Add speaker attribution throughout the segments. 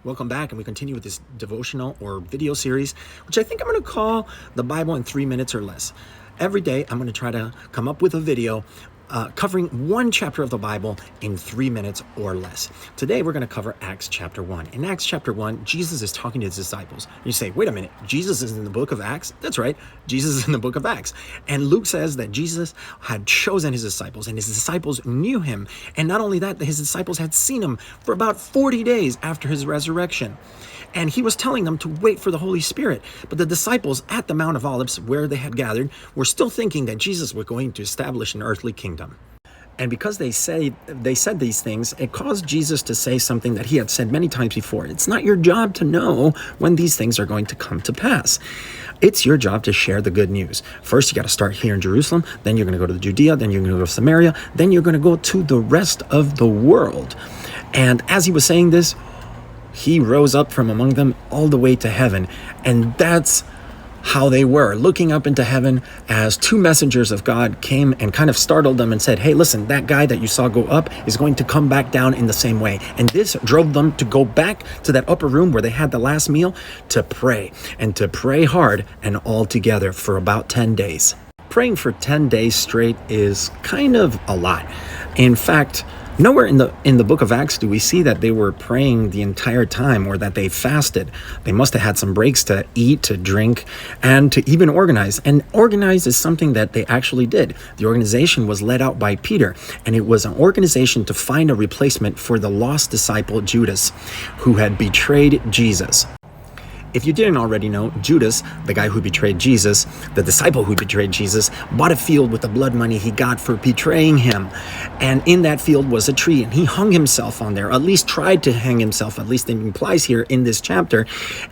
Speaker 1: Welcome back, and we continue with this devotional or video series, which I think I'm going to call The Bible in 3 Minutes or Less. Every day, I'm going to try to come up with a video covering one chapter of the Bible in 3 minutes or less. Today, we're going to cover Acts chapter 1. In Acts chapter 1, Jesus is talking to his disciples. You say, wait a minute, Jesus is in the book of Acts? That's right, Jesus is in the book of Acts. And Luke says that Jesus had chosen his disciples, and his disciples knew him. And not only that, his disciples had seen him for about 40 days after his resurrection. And he was telling them to wait for the Holy Spirit. But the disciples at the Mount of Olives, where they had gathered, were still thinking that Jesus was going to establish an earthly kingdom. And because they said these things, it caused Jesus to say something that he had said many times before. It's not your job to know when these things are going to come to pass. It's your job to share the good news. First, you got to start here in Jerusalem. Then you're going to go to Judea. Then you're going to go to Samaria. Then you're going to go to the rest of the world. And as he was saying this, he rose up from among them all the way to heaven. And that's how they were, looking up into heaven as two messengers of God came and kind of startled them and said, hey, listen, that guy that you saw go up is going to come back down in the same way. And this drove them to go back to that upper room where they had the last meal to pray, and to pray hard and all together for about 10 days. Praying for 10 days straight is kind of a lot. In fact, nowhere in the book of Acts do we see that they were praying the entire time or that they fasted. They must have had some breaks to eat, to drink, and to even organize. And organize is something that they actually did. The organization was led out by Peter, and it was an organization to find a replacement for the lost disciple Judas, who had betrayed Jesus. If you didn't already know, Judas, the guy who betrayed Jesus, the disciple who betrayed Jesus, bought a field with the blood money he got for betraying him. And in that field was a tree, and he hung himself on there, at least tried to hang himself, at least it implies here in this chapter.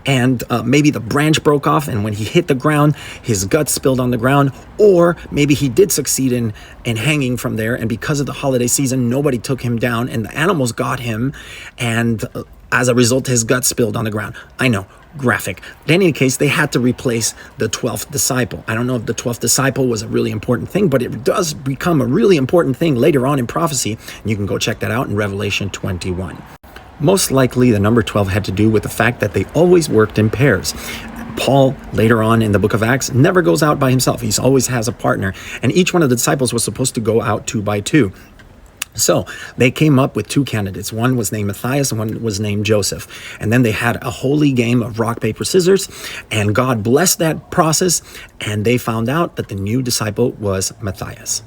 Speaker 1: And maybe the branch broke off, and when he hit the ground, his guts spilled on the ground. Or maybe he did succeed in hanging from there, and because of the holiday season, nobody took him down, and the animals got him, and as a result, his guts spilled on the ground. I know, graphic. In any case, they had to replace the 12th disciple. I don't know if the 12th disciple was a really important thing, but it does become a really important thing later on in prophecy. And you can go check that out in Revelation 21. Most likely, the number 12 had to do with the fact that they always worked in pairs. Paul, later on in the book of Acts, never goes out by himself. He always has a partner. And each one of the disciples was supposed to go out 2 by 2. So they came up with 2 candidates. One was named Matthias and one was named Joseph. And then they had a holy game of rock, paper, scissors. And God blessed that process. And they found out that the new disciple was Matthias.